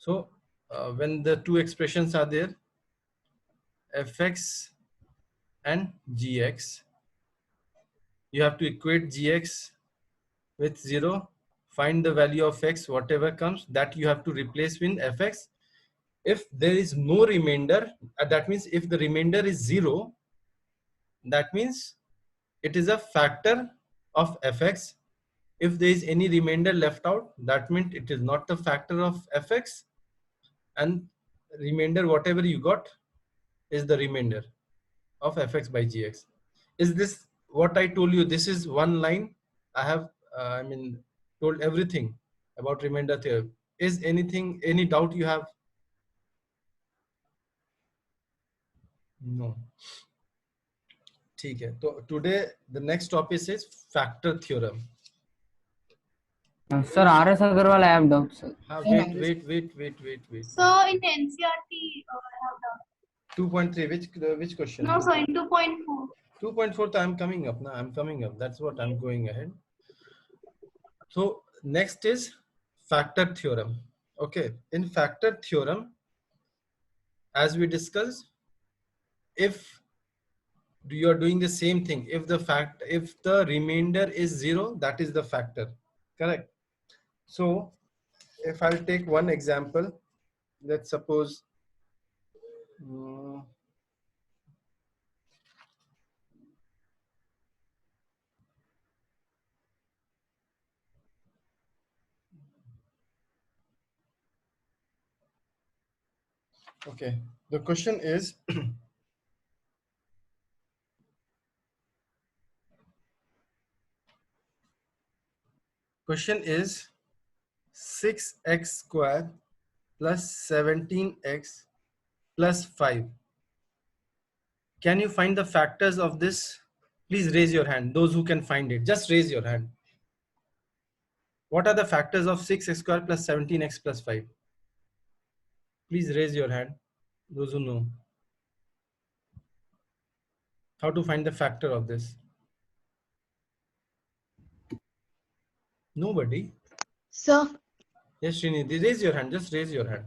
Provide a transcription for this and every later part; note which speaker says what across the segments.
Speaker 1: So when the two expressions are there, fx and gx, you have to equate gx with 0, find the value of x, whatever comes, that you have to replace with fx. If there is no remainder, that means if the remainder is 0, that means it is a factor of fx. If there is any remainder left out, that means it is not the factor of fx, and remainder whatever you got is the remainder of fx by gx. Is this what I told you? This is one line. I have told everything about remainder theorem. Is anything, any doubt you have? No. ठीक है. So today the next topic is factor theorem.
Speaker 2: Sir, RS Agarwal, I have doubts, sir.
Speaker 1: Wait.
Speaker 3: So in NCRT, I have done.
Speaker 1: 2.3, which question?
Speaker 3: No, sir, in 2.4.
Speaker 1: 2.4, I'm coming up now. I'm coming up. That's what I'm going ahead. So next is factor theorem. Okay. In factor theorem, as we discussed, if you are doing the same thing, if the remainder is 0, that is the factor. Correct. So if I'll take one example, let's suppose okay, the question is question is 6x square plus 17x plus 5. Can you find the factors of this? Please raise your hand. Those who can find it, just raise your hand. What are the factors of 6x square plus 17x plus 5? Please raise your hand. Those who know how to find the factor of this. Nobody?
Speaker 3: Sir.
Speaker 1: Yes, Srinidhi, raise your hand. Just raise your hand.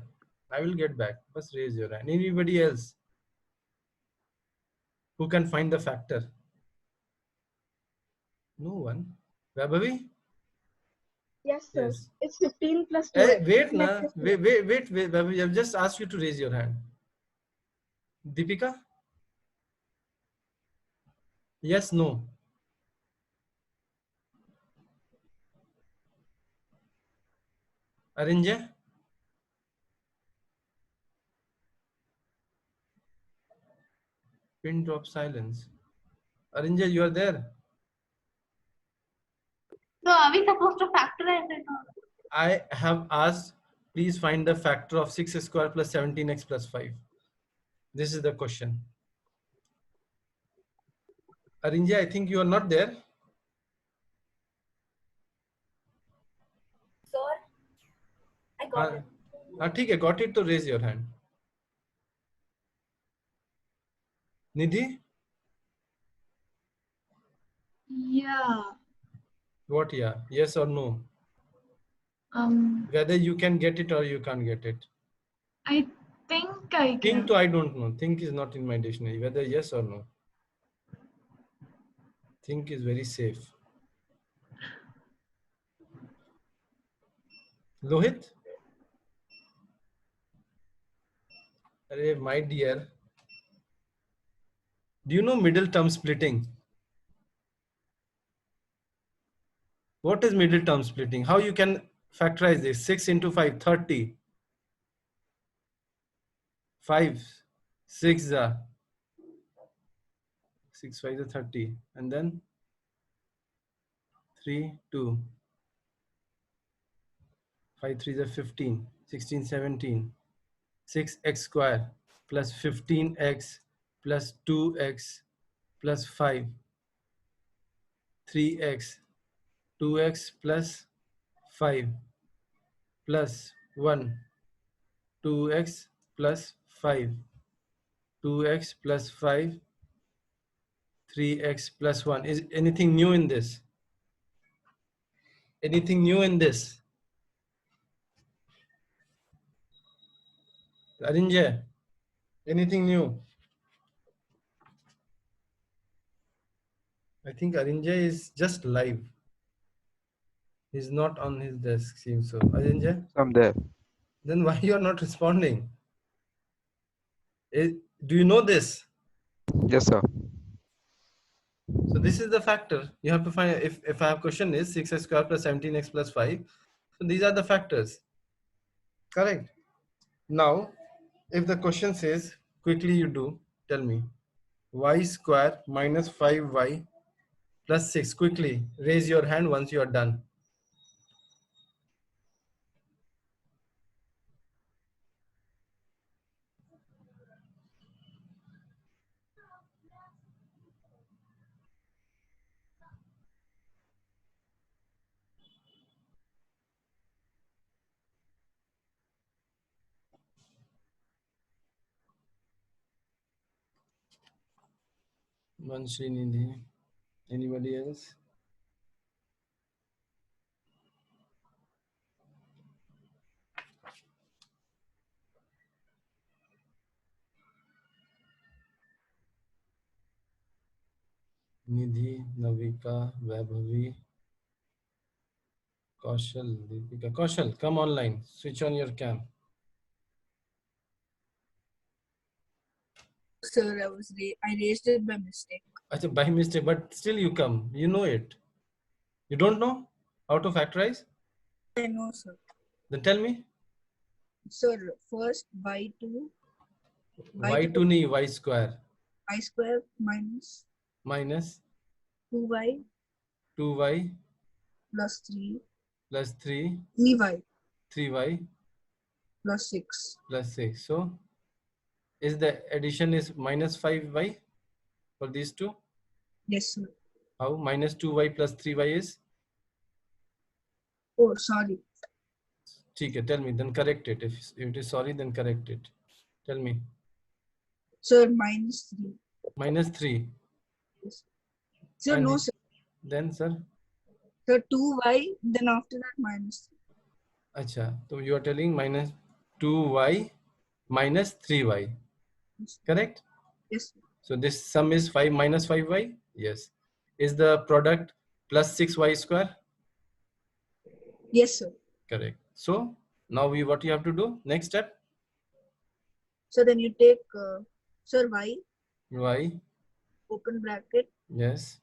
Speaker 1: I will get back. Just raise your hand. Anybody else who can find the factor? No one. Vaibhavi?
Speaker 3: Yes, sir.
Speaker 1: Yes.
Speaker 3: It's 15 plus 2.
Speaker 1: Hey, wait, na. Wait, Vaibhavi. I've just asked you to raise your hand. Deepika? Yes, no. Arinjay? Pin drop silence. Arinjay, you are there?
Speaker 3: So are we supposed to factorize it?
Speaker 1: I have asked, please find the factor of 6 square plus 17x plus 5. This is the question. Arinjay, I think you are not there.
Speaker 4: Sir, I got it.
Speaker 1: ठीक है, got it, to raise your hand. Nidhi?
Speaker 3: Yeah.
Speaker 1: What, yeah? Yes or no? Whether you can get it or you can't get it.
Speaker 3: I think I can.
Speaker 1: Think to I don't know. Think is not in my dictionary. Whether yes or no. Think is very safe. Lohit? Arey, my dear. Do you know middle term splitting? What is middle term splitting? How you can factorize this? 6 into 5, 30. 5, 6 are 6, 5 is 30. And then 3, 2. 5, 3 is 15. 16, 17. 6x square plus 15x plus 2x plus 5. 3x. 2x plus 5 plus 1. 2x plus 5. 2x plus 5. 3x plus 1. Is anything new in this? Anything new in this? Arinjay, anything new? I think Arinjay is just live. He's not on his desk, seems so. Arinjay,
Speaker 5: I'm there.
Speaker 1: then why you are not responding? Do you know this?
Speaker 5: Yes, sir.
Speaker 1: So this is the factor. You have to find, if I have question is 6x square plus 17x plus 5. So these are the factors. Correct. Now, if the question says, quickly you do, tell me, y square minus 5y plus 6. Quickly, raise your hand once you are done. Manshi Nidhi. Anybody else? Nidhi, Navika, Vaibhavi, Kaushal, Deepika. Kaushal, come online. Switch on your cam.
Speaker 6: Sir, I raised it by mistake.
Speaker 1: Achha, by mistake, but still you come. You know it. You don't know how to factorize?
Speaker 6: I know, sir.
Speaker 1: Then tell me.
Speaker 6: Sir, first y2
Speaker 1: Y2 ni y square
Speaker 6: y square minus
Speaker 1: minus
Speaker 6: 2y
Speaker 1: 2y
Speaker 6: plus 3
Speaker 1: plus 3,
Speaker 6: 3y
Speaker 1: 3y
Speaker 6: plus 6.
Speaker 1: plus 6. So is the addition is minus 5y for these two?
Speaker 6: Yes, sir.
Speaker 1: How? Minus 2y plus 3y is?
Speaker 6: Oh, sorry.
Speaker 1: Okay, tell me, then correct it. If it is sorry, then correct it. Tell me.
Speaker 6: Sir, minus 3.
Speaker 1: Minus 3.
Speaker 6: Yes. Sir,
Speaker 1: And
Speaker 6: no, sir.
Speaker 1: then, sir?
Speaker 6: Sir, 2y, then after that minus 3.
Speaker 1: Acha, so you are telling minus 2y minus 3y.
Speaker 6: Yes.
Speaker 1: Correct?
Speaker 6: Yes, sir.
Speaker 1: So this sum is 5 minus 5y? Yes. Is the product plus 6y square?
Speaker 6: Yes, sir.
Speaker 1: Correct. So now what you have to do? Next step?
Speaker 6: So then you take, sir, y,
Speaker 1: Y.
Speaker 6: open bracket,
Speaker 1: Yes.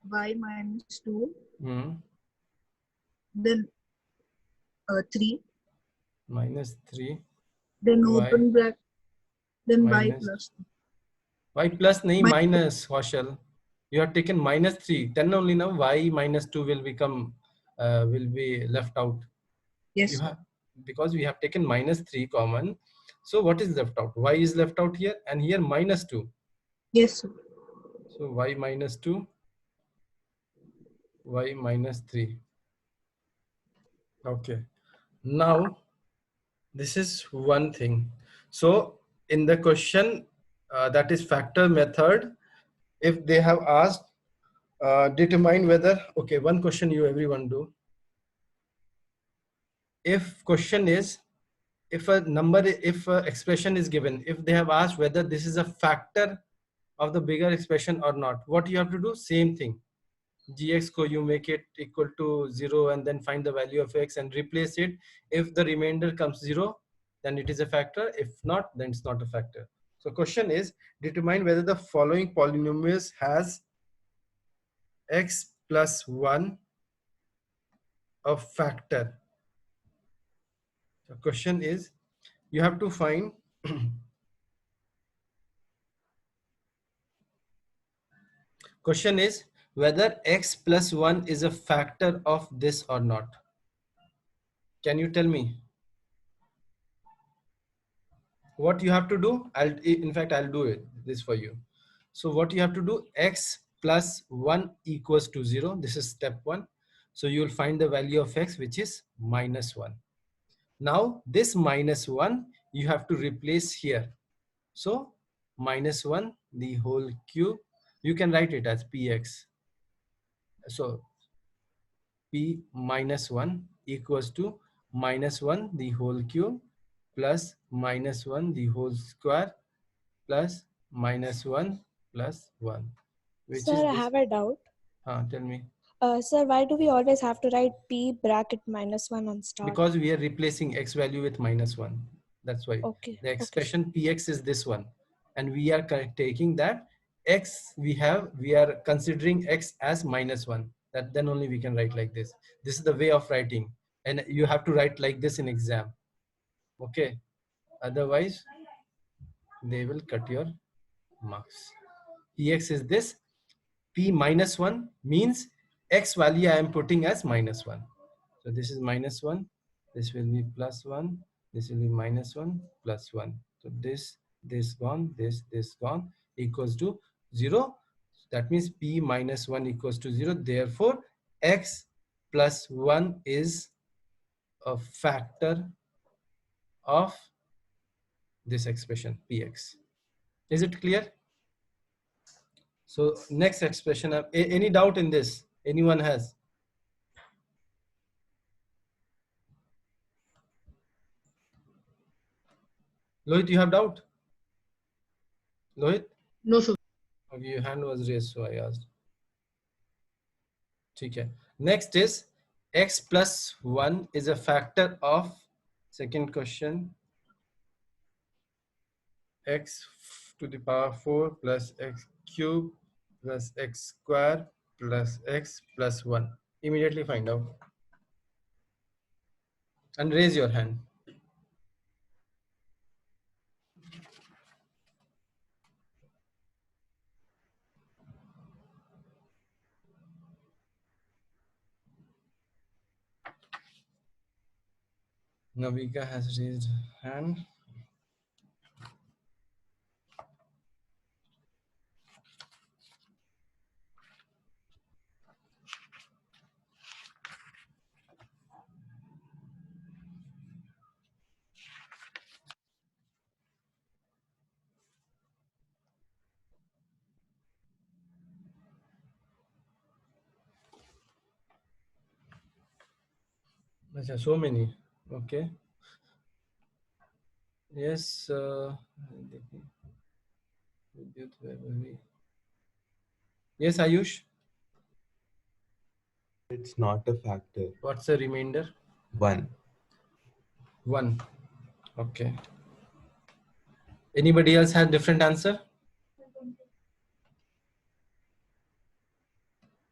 Speaker 6: y minus 2,
Speaker 1: Hmm.
Speaker 6: then 3,
Speaker 1: Minus 3.
Speaker 6: then
Speaker 1: Y
Speaker 6: open bracket, then y
Speaker 1: minus
Speaker 6: plus 2.
Speaker 1: y plus nahi
Speaker 6: Mi-
Speaker 1: minus Kaushal. You have taken minus 3. Then only now y minus 2 will become will be left out.
Speaker 6: Yes,
Speaker 1: You
Speaker 6: sir.
Speaker 1: have, because we have taken minus 3 common. So what is left out? Y is left out here and here minus 2.
Speaker 6: Yes, sir.
Speaker 1: So y minus 2, y minus 3. Okay. Now this is one thing. So in the question that is factor method, if they have asked determine whether, okay, one question you everyone do. If question is, if a number, if a expression is given, if they have asked whether this is a factor of the bigger expression or not, what you have to do? Same thing. Gx ko you make it equal to 0 and then find the value of x and replace it. If the remainder comes 0, then it is a factor. If not, then it's not a factor. So question is, determine whether the following polynomials has x plus 1 a factor. The question is, you have to find question is whether x plus 1 is a factor of this or not. Can you tell me? What you have to do? In fact, I'll do it this for you. So what you have to do, x plus 1 equals to 0. This is step 1. So you will find the value of x, which is minus 1. Now this minus 1 you have to replace here. So minus 1 the whole cube, you can write it as px. So p minus 1 equals to minus 1 the whole cube plus minus 1 the whole square plus minus 1 plus 1. Which
Speaker 5: Sir,
Speaker 1: is
Speaker 5: I
Speaker 1: this?
Speaker 5: have a doubt.
Speaker 1: Tell me.
Speaker 5: Sir, why do we always have to write p bracket minus 1 on start?
Speaker 1: Because we are replacing x value with minus 1. That's why.
Speaker 5: Okay.
Speaker 1: The
Speaker 5: Okay.
Speaker 1: expression px is this one. And we are taking that x we are considering x as minus 1. That then only we can write like this. This is the way of writing. And you have to write like this in exam. Okay. Otherwise, they will cut your marks. Px is this. P minus 1 means x value I am putting as minus 1. So this is minus 1. This will be plus 1. This will be minus 1 plus 1. So this gone, this gone, equals to 0. That means P minus 1 equals to 0. Therefore, x plus 1 is a factor of this expression Px. Is it clear? So next expression, any doubt in this? Anyone has? Lohit, you have doubt? Lohit?
Speaker 7: No, sir.
Speaker 1: Okay, your hand was raised, so I asked. Okay. Next is x plus 1 is a factor of, second question, x to the power 4 plus x cube plus x square plus x plus 1. Immediately find out. And raise your hand. Navika has raised hand. So many. Okay. Yes. Yes, Ayush.
Speaker 8: It's not a factor.
Speaker 1: What's the remainder?
Speaker 8: 1.
Speaker 1: 1. Okay. Anybody else had different answer?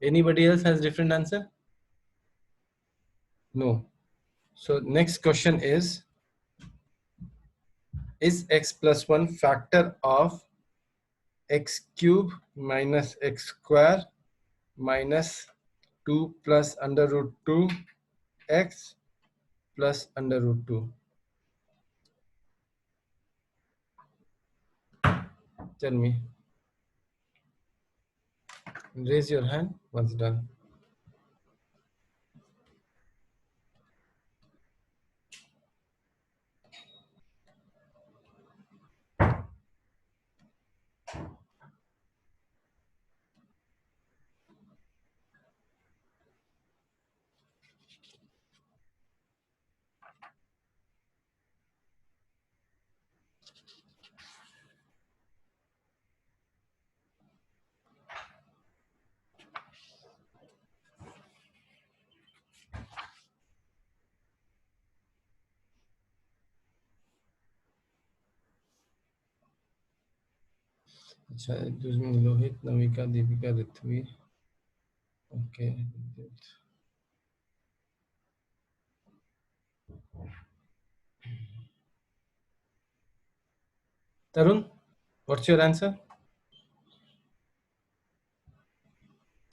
Speaker 1: Anybody else has different answer? No. So next question is x plus 1 factor of x cube minus x square minus 2 plus under root 2 x plus under root 2? Tell me. Raise your hand once done. Lohit, Navika, Deepika, Rithvi. Okay. Tarun, what's your answer?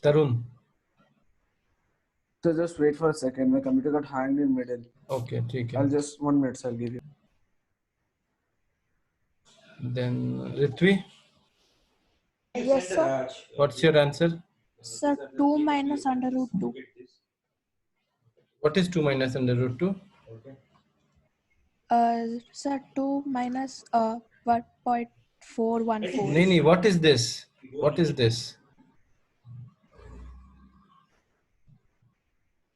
Speaker 1: Tarun.
Speaker 9: So just wait for a second. My computer got hanged in middle.
Speaker 1: Okay, ठीक है.
Speaker 9: I'll just 1 minute. I'll give you.
Speaker 1: Then Rithvi,
Speaker 5: Yes, sir.
Speaker 1: what's your answer?
Speaker 5: Sir, 2 minus under root 2.
Speaker 1: What is 2 minus under root 2?
Speaker 5: Sir, 2 minus 1.414.
Speaker 1: Nini, what is this? What is this?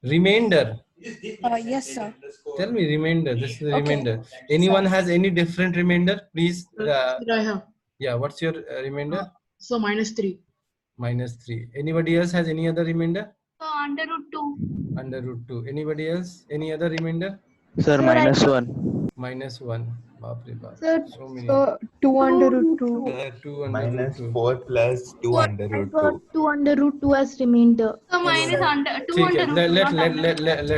Speaker 1: Remainder.
Speaker 5: Yes, sir.
Speaker 1: Tell me remainder. This is the
Speaker 5: Okay.
Speaker 1: remainder. Anyone has any different remainder? Please.
Speaker 7: Sir, I have.
Speaker 1: Yeah. What's your remainder?
Speaker 7: So -3.
Speaker 1: -3. Anybody else has any other remainder?
Speaker 3: So under root 2.
Speaker 1: Under root 2. Anybody else? Any other remainder?
Speaker 10: Sir, -1.
Speaker 1: -1. Baap re baap.
Speaker 11: Sir,
Speaker 1: So many.
Speaker 11: so 2 under root 2.
Speaker 1: 2 under root
Speaker 8: Minus
Speaker 1: 2.
Speaker 8: 4 plus 2 under root 2.
Speaker 11: 2 under root 2 as remainder.
Speaker 3: So minus under 2
Speaker 1: ठीक है.
Speaker 3: under root 2.
Speaker 1: Let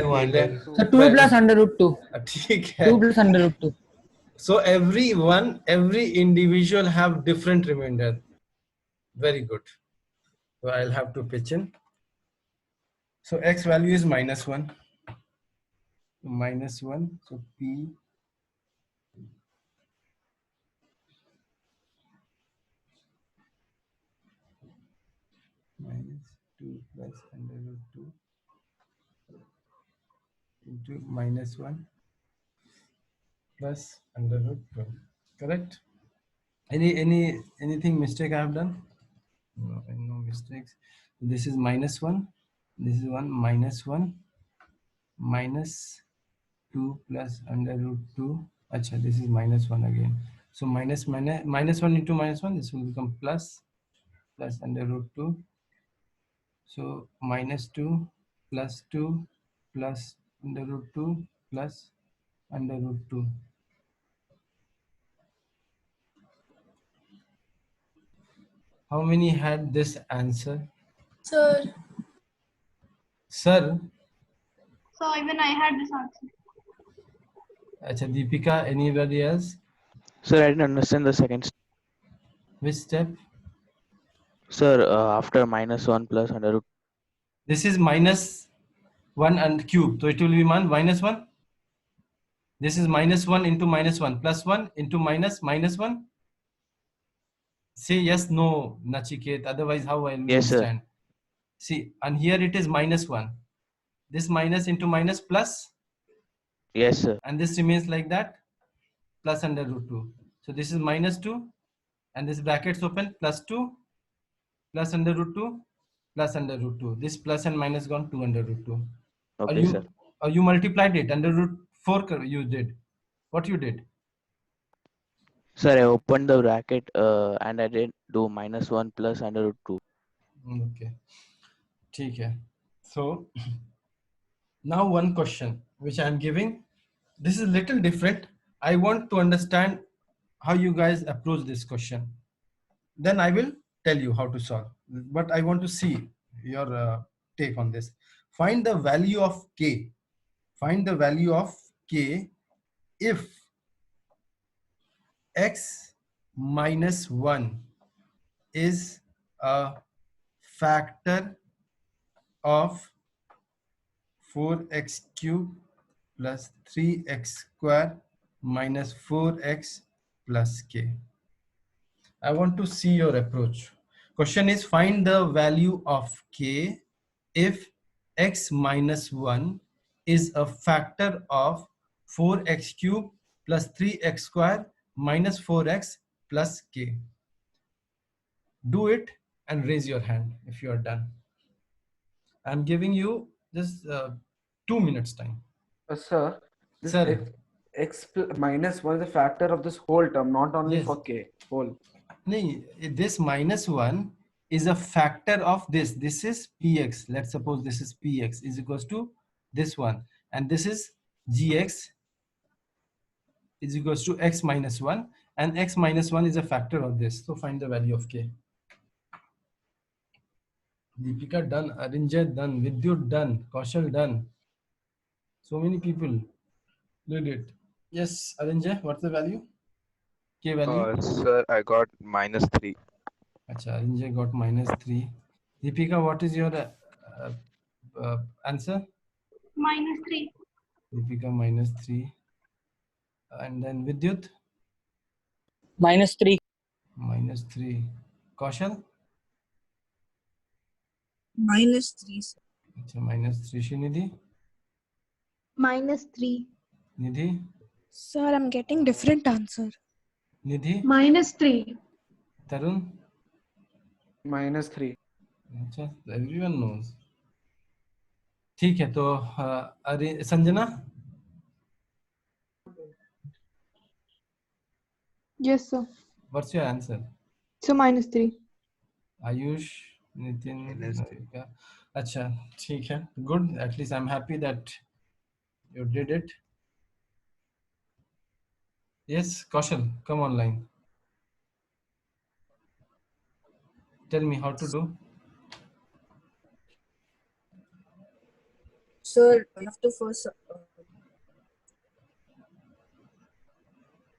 Speaker 3: not under.
Speaker 1: me.
Speaker 2: So 2 plus under root 2.
Speaker 1: ठीक है.
Speaker 2: 2 plus under root 2.
Speaker 1: So every individual have different remainder. Very good. So I'll have to pitch in. So x value is -1. -1. So p -2 plus under root 2 into -1 plus under root 2. Correct? Anything mistake I have done? No mistakes. This is -1. This is -1 minus 2 plus under root 2. Acha, this is -1 again. So -1 into -1, this will become plus under root 2. So -2 plus 2 plus under root 2 plus under root 2. How many had this answer?
Speaker 4: Sir.
Speaker 1: Sir?
Speaker 3: So even I had this answer.
Speaker 1: Acha, Deepika, anybody else?
Speaker 10: Sir, I didn't understand the second step.
Speaker 1: Which step?
Speaker 10: Sir, after -1 plus under root.
Speaker 1: This is -1 and cube. So it will be -1. This is -1 into -1 plus 1 into -1. Say yes, no, Nachiket. Otherwise, how I will
Speaker 10: Yes, sir.
Speaker 1: understand? See, and here it is -1. This minus into minus plus,
Speaker 10: Yes, sir.
Speaker 1: and this remains like that, plus under root 2. So this is -2, and this brackets open, +2, plus under root 2, plus under root 2. This plus and minus gone 2 under root 2.
Speaker 10: Okay, sir.
Speaker 1: Or you multiplied it under root 4. You did. What you did?
Speaker 10: Sir, I opened the bracket and I did do -1 plus under root 2.
Speaker 1: Okay. ठीक है. So now one question which I am giving. This is little different. I want to understand how you guys approach this question. Then I will tell you how to solve. But I want to see your take on this. Find the value of k. Find the value of k if x minus 1 is a factor of 4x cube plus 3x square minus 4x plus k. I want to see your approach. Question is, find the value of k if x minus 1 is a factor of 4x cube plus 3x square minus 4x plus k. Do it and raise your hand if you are done. I'm giving you just 2 minutes time.
Speaker 9: Sir, this
Speaker 1: Sir.
Speaker 9: x minus 1 is a factor of this whole term, not only
Speaker 1: Yes.
Speaker 9: for k. Whole.
Speaker 1: No, this -1 is a factor of this. This is px. Let's suppose this is px is equals to this one. And this is gx is equals to x minus 1. And x minus 1 is a factor of this. So find the value of k. Deepika done, Arinjay done, Vidyut done, Kaushal done. So many people did it. Yes, Arinjay, what's the value? K value?
Speaker 12: Sir, I got -3.
Speaker 1: Acha, Arinjay got -3. Deepika, what is your answer?
Speaker 3: -3.
Speaker 1: Deepika -3. And then Vidyut?
Speaker 2: -3.
Speaker 1: -3. Kaushal?
Speaker 6: -3. sir.
Speaker 1: Acha, -3. Shinidhi?
Speaker 11: -3.
Speaker 1: Nidhi?
Speaker 5: Sir, I'm getting different answer.
Speaker 1: Nidhi?
Speaker 3: -3.
Speaker 1: Tarun?
Speaker 9: -3.
Speaker 1: Acha, everyone knows. ठीक है, तो अरे Sanjana,
Speaker 11: Yes, sir.
Speaker 1: What's your answer?
Speaker 11: So -3.
Speaker 1: Ayush, Nitin,
Speaker 8: -3.
Speaker 1: Navika, अच्छा ठीक है, good, at least I am happy that you did it. Yes Kaushal, come online, tell me how to do.
Speaker 6: Sir, I have to first.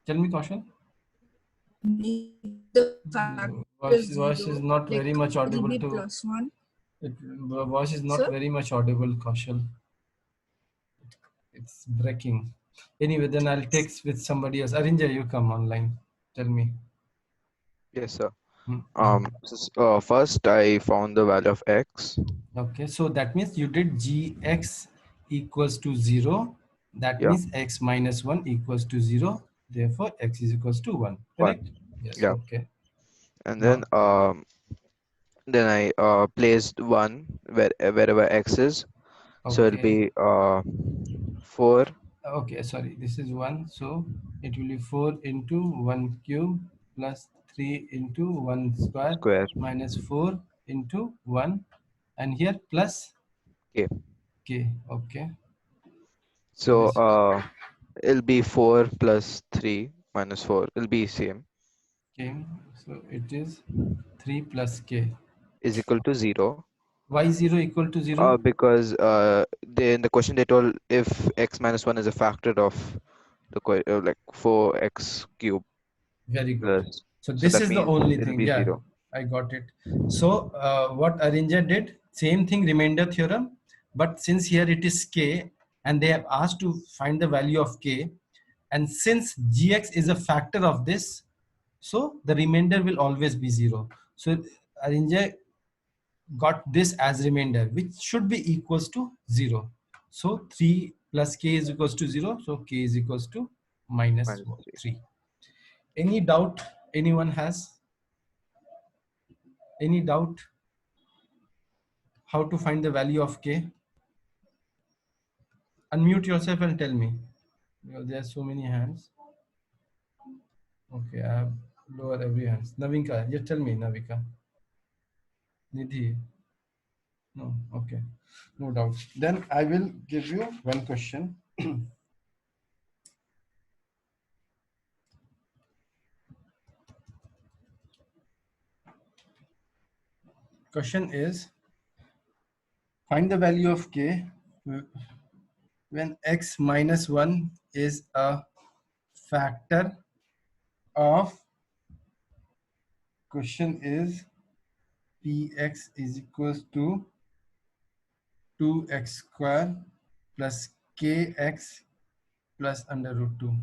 Speaker 1: Tell me Kaushal.
Speaker 6: The factor
Speaker 1: Voice is not very much audible to.
Speaker 6: +1.
Speaker 1: Voice is not
Speaker 6: Sir?
Speaker 1: very much audible, Kaushal. It's breaking. Anyway, then I'll take with somebody else. Arinja, you come online. Tell me.
Speaker 12: Yes, sir.
Speaker 1: Hmm.
Speaker 12: First I found the value of x.
Speaker 1: Okay, so that means you did gx equals to 0. That
Speaker 12: Yeah.
Speaker 1: means x minus 1 equals to 0. Therefore, x is equals to 1. Correct? Yes.
Speaker 12: Yeah.
Speaker 1: Okay.
Speaker 12: And then I placed 1 wherever x is. So it'll
Speaker 1: Okay.
Speaker 12: be 4.
Speaker 1: Okay, sorry, this is 1, so it will be 4 into 1 cube plus 3 into 1 square minus 4 into 1, and here plus
Speaker 12: k.
Speaker 1: Okay.
Speaker 12: So
Speaker 1: this
Speaker 12: it'll be 4 plus 3 minus 4. It'll be same.
Speaker 1: k, so it is 3 plus k
Speaker 12: Is equal to 0.
Speaker 1: Why 0 equal to 0?
Speaker 12: Because in the question they told if x minus 1 is a factor of the like 4x cube.
Speaker 1: Very good.
Speaker 12: Plus,
Speaker 1: So this
Speaker 12: that
Speaker 1: is the
Speaker 12: means
Speaker 1: only
Speaker 12: it'll
Speaker 1: thing.
Speaker 12: be
Speaker 1: Yeah,
Speaker 12: 0.
Speaker 1: I got it. So what Arinja did, same thing, remainder theorem, but since here it is k and they have asked to find the value of k, and since gx is a factor of this, so the remainder will always be 0. So Arinja got this as remainder, which should be equals to 0. So 3 plus k is equals to 0. So k is equals to minus
Speaker 12: Minus
Speaker 1: 3. Any doubt anyone has? Any doubt how to find the value of k? Unmute yourself and tell me. There are so many hands. Okay, I have lower every hands. Navinka, just tell me, Navika. Nidhi. No, okay. No doubt. Then I will give you one question. Question is, find the value of k when x minus 1 is a factor of, question is, px is equals to 2x square plus kx plus under root 2.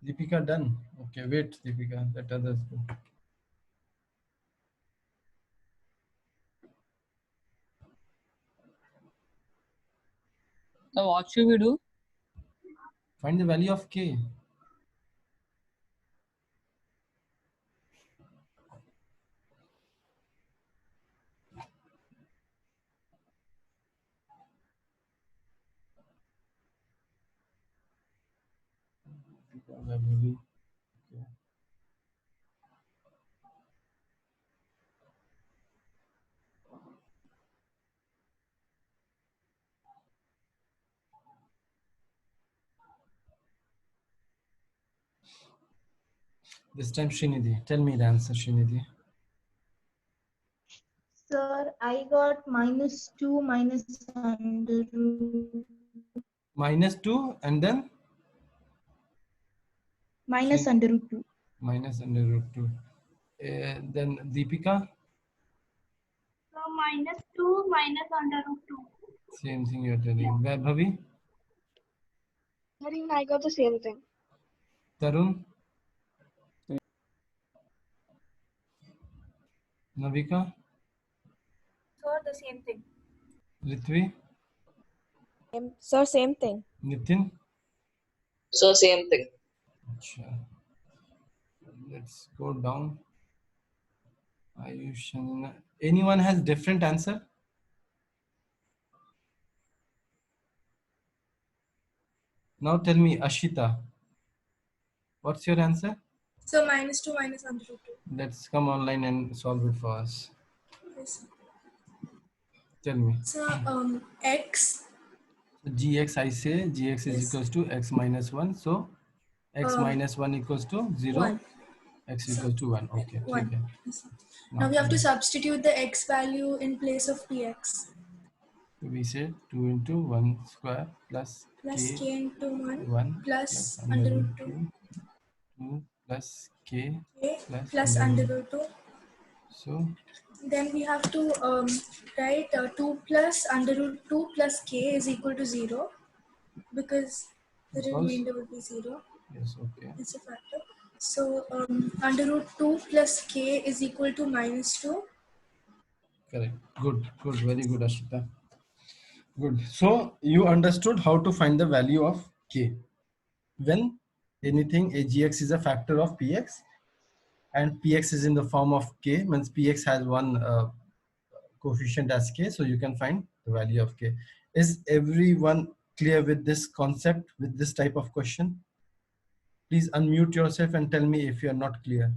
Speaker 1: Deepika done? Okay, wait, Deepika, let others go.
Speaker 2: So what should we do?
Speaker 1: Find the value of k. This time Srinidhi. Tell me the answer, Srinidhi.
Speaker 11: Sir, I got -2 minus under root.
Speaker 1: Minus 2 and then?
Speaker 11: Minus under root 2.
Speaker 1: Minus under root 2. Then Deepika?
Speaker 3: So -2 minus under root 2.
Speaker 1: Same thing you're telling. Vaibhavi?
Speaker 5: I think I got the same thing.
Speaker 1: Tarun? Navika?
Speaker 4: Sir, the same thing.
Speaker 1: Ritvi?
Speaker 5: Sir, same thing.
Speaker 1: Nitin?
Speaker 13: So same thing.
Speaker 1: Acha. Let's go down. Ayush, Shanina. Anyone has different answer? Now tell me, Ashita. What's your answer?
Speaker 6: So -2 minus under root 2.
Speaker 1: Let's come online and solve it for us.
Speaker 6: Yes.
Speaker 1: Tell me.
Speaker 6: So x.
Speaker 1: Gx, I say Gx is
Speaker 6: Yes.
Speaker 1: equals to x minus 1. So x minus 1 equals to 0.
Speaker 6: 1.
Speaker 1: X
Speaker 6: So,
Speaker 1: equals to 1. Okay.
Speaker 6: 1.
Speaker 1: Okay.
Speaker 6: Yes. Now we have to substitute the x value in place of px.
Speaker 1: We say 2 into 1 square plus
Speaker 6: Plus k into 1
Speaker 1: 1
Speaker 6: plus under root 2.
Speaker 1: 2 plus k
Speaker 6: Plus under root 2.
Speaker 1: So
Speaker 6: Then we have to write 2 plus under root 2 plus k is equal to 0 because the remainder will be 0.
Speaker 1: Yes, okay.
Speaker 6: It's a factor. So under root 2 plus k is equal to -2.
Speaker 1: Correct. Good. Good. Very good, Ashita. Good. So you understood how to find the value of k. When anything AGX is a factor of PX and PX is in the form of k, means PX has one coefficient as k, so you can find the value of k. Is everyone clear with this concept, with this type of question? Please unmute yourself and tell me if you are not clear.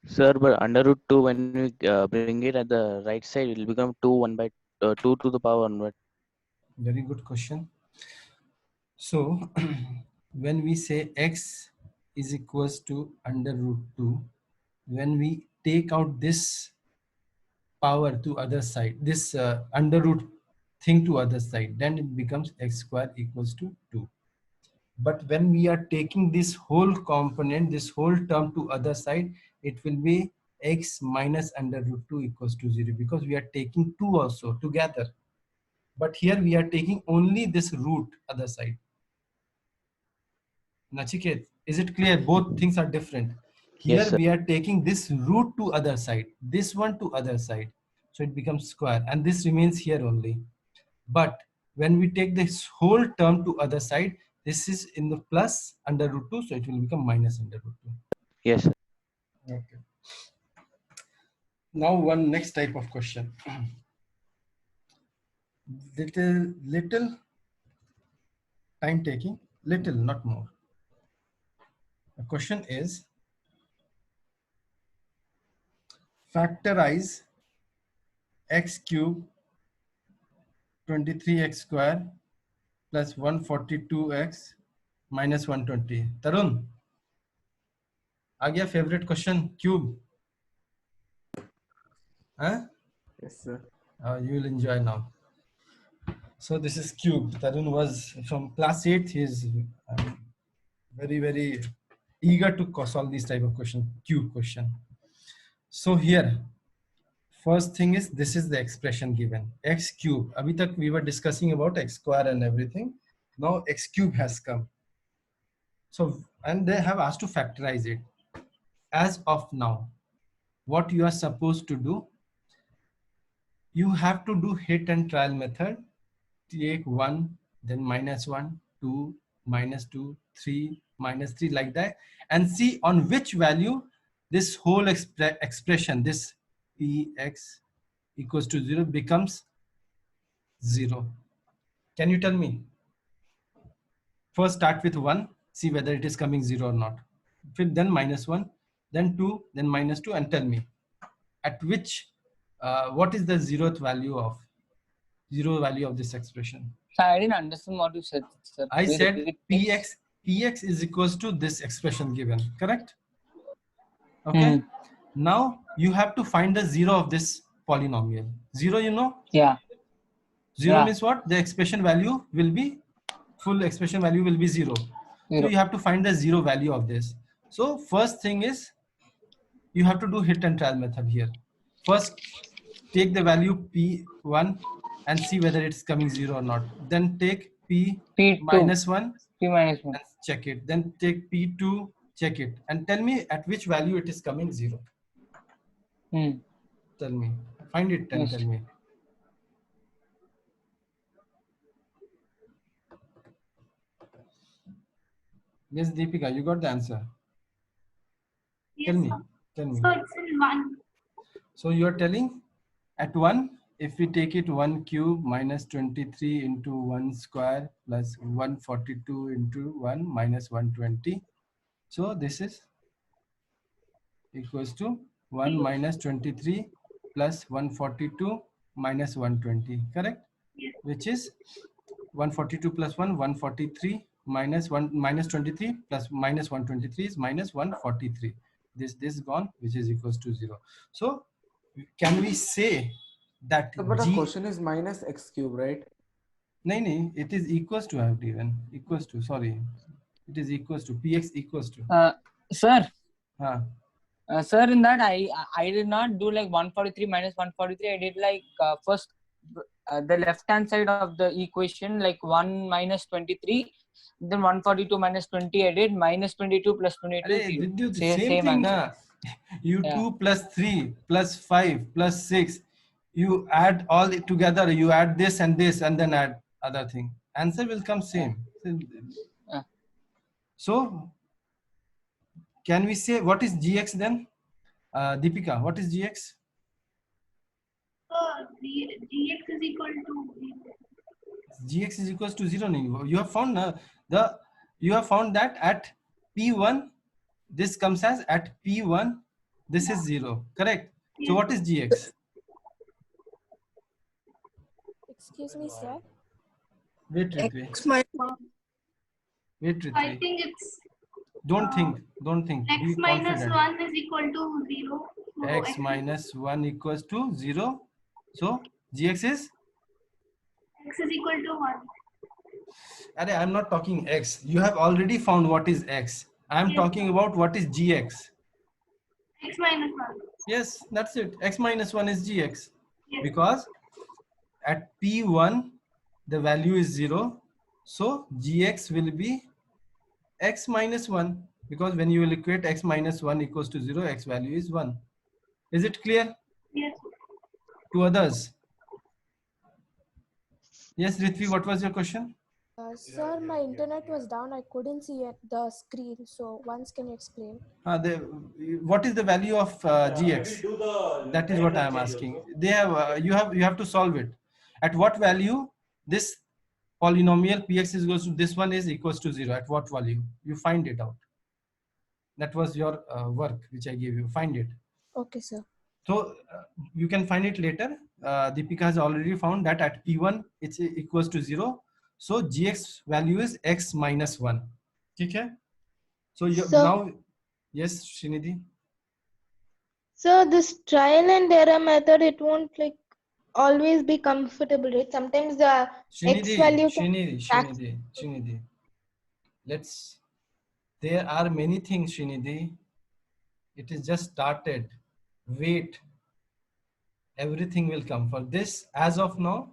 Speaker 10: Sir, but under root 2, when we bring it at the right side, it will become 2 to the power 1.
Speaker 1: Very good question. So when we say x is equals to under root 2, when we take out this power to other side, this under root thing to other side, then it becomes x square equals to 2. But when we are taking this whole component, this whole term to other side, it will be x minus under root 2 equals to 0, because we are taking 2 also together. But here we are taking only this root other side. Nachiket, is it clear? Both things are different. Here
Speaker 10: Yes, sir.
Speaker 1: we are taking this root to other side, this one to other side. So it becomes square and this remains here only. But when we take this whole term to other side, this is in the plus under root 2, so it will become minus under root 2.
Speaker 10: Yes, sir.
Speaker 1: Okay. Now one next type of question. Little time taking, little, not more. The question is, factorize x cube 23x square plus 142x minus 120. Tarun, आ गया favorite question, cube? Huh?
Speaker 9: Yes, sir.
Speaker 1: You will enjoy now. So this is cube. Tarun was from class 8. He is very, very eager to solve these type of question, cube question. So here, first thing is, this is the expression given, x cube. Abhi tak we were discussing about x square and everything. Now x cube has come. So, and they have asked to factorize it. As of now, what you are supposed to do, you have to do hit and trial method. Take 1, then -1, 2, -2, 3, -3, like that, and see on which value this whole expression, this px equals to 0 becomes 0. Can you tell me? First start with 1, see whether it is coming 0 or not. Then -1, then 2, then -2, and tell me at which, what is the zeroth value of this expression?
Speaker 2: I didn't understand what you said, sir.
Speaker 1: I
Speaker 2: Please
Speaker 1: said
Speaker 2: repeat it.
Speaker 1: px is equals to this expression given, correct? Okay. Now you have to find the 0 of this polynomial. 0, you know?
Speaker 2: Yeah.
Speaker 1: 0
Speaker 2: Yeah.
Speaker 1: means what? The expression value will be, full expression value will be 0. So you have to find the 0 value of this. So first thing is, you have to do hit and trial method here. First, take the value p1 and see whether it's coming 0 or not. Then take p
Speaker 2: P2.
Speaker 1: minus 1
Speaker 2: P minus 1.
Speaker 1: and check it. Then take P2, check it, and tell me at which value it is coming 0. Tell me. Find it and
Speaker 2: Yes.
Speaker 1: tell me. Yes, Deepika, you got the answer.
Speaker 3: Yes,
Speaker 1: Tell me.
Speaker 3: sir.
Speaker 1: Tell me.
Speaker 3: So it's in 1.
Speaker 1: So you are telling at 1, if we take it 1 cube minus 23 into 1 square plus 142 into 1 minus 120. So this is equals to 1 minus 23 plus 142 minus 120, correct?
Speaker 3: Yes.
Speaker 1: Which is 142 plus 1, 143 minus 1 minus 23 plus minus 123 is minus 143. This is gone, which is equals to 0. So can we say that
Speaker 9: But the
Speaker 1: G?
Speaker 9: question is minus x cube, right?
Speaker 1: No, it is equals to, I have given equals to, sorry, it is equals to px equals to.
Speaker 2: Sir.
Speaker 1: Sir,
Speaker 2: in that I did not do like 143 minus 143. I did like first the left hand side of the equation, like 1 minus 23, then 142 minus 20. I did minus 22 plus 22.
Speaker 1: did you the same thing na? You 2 plus 3 plus 5 plus 6, you add all it together, you add this and then add other thing, answer will come same. So can we say what is Gx then? Deepika, what is Gx?
Speaker 3: So Gx is equal to 0.
Speaker 1: Gx is equals to 0. You have found you have found that at P1 this comes as at P1 this is 0, correct?
Speaker 3: Yes.
Speaker 1: So what is Gx?
Speaker 5: Excuse me, sir.
Speaker 1: Wait,
Speaker 3: I think it's
Speaker 1: don't think,
Speaker 3: x
Speaker 1: be
Speaker 3: minus
Speaker 1: confident.
Speaker 3: 1 is equal to 0. So
Speaker 1: X minus 1 equals to 0. So Gx is?
Speaker 3: X is equal to 1.
Speaker 1: I'm not talking X. You have already found what is X. I'm
Speaker 3: Yes.
Speaker 1: talking about what is Gx.
Speaker 3: X minus 1.
Speaker 1: Yes, that's it. X minus 1 is Gx.
Speaker 3: Yes.
Speaker 1: Because at P1 the value is 0. So Gx will be X minus 1. Because when you will equate X minus 1 equals to 0, X value is 1. Is it clear?
Speaker 3: Yes.
Speaker 1: To others? Yes, Ritvi, what was your question?
Speaker 5: Sir, my internet was down. I couldn't see the screen. So once can you explain?
Speaker 1: What is the value of Gx? That is what I am asking. They have you have to solve it. At what value this polynomial Px is equals to this one is equals to 0? At what value? You find it out. That was your work which I gave you. Find it.
Speaker 5: Okay, sir.
Speaker 1: So you can find it later. Deepika has already found that at P1 it's equals to 0. So Gx value is x minus 1. Okay? So now, yes, Srinidhi.
Speaker 11: So this trial and error method, it won't like always be comfortable, right? Sometimes the x value
Speaker 1: Srinidhi. There are many things, Srinidhi. It is just started. Wait. Everything will come. For this, as of now,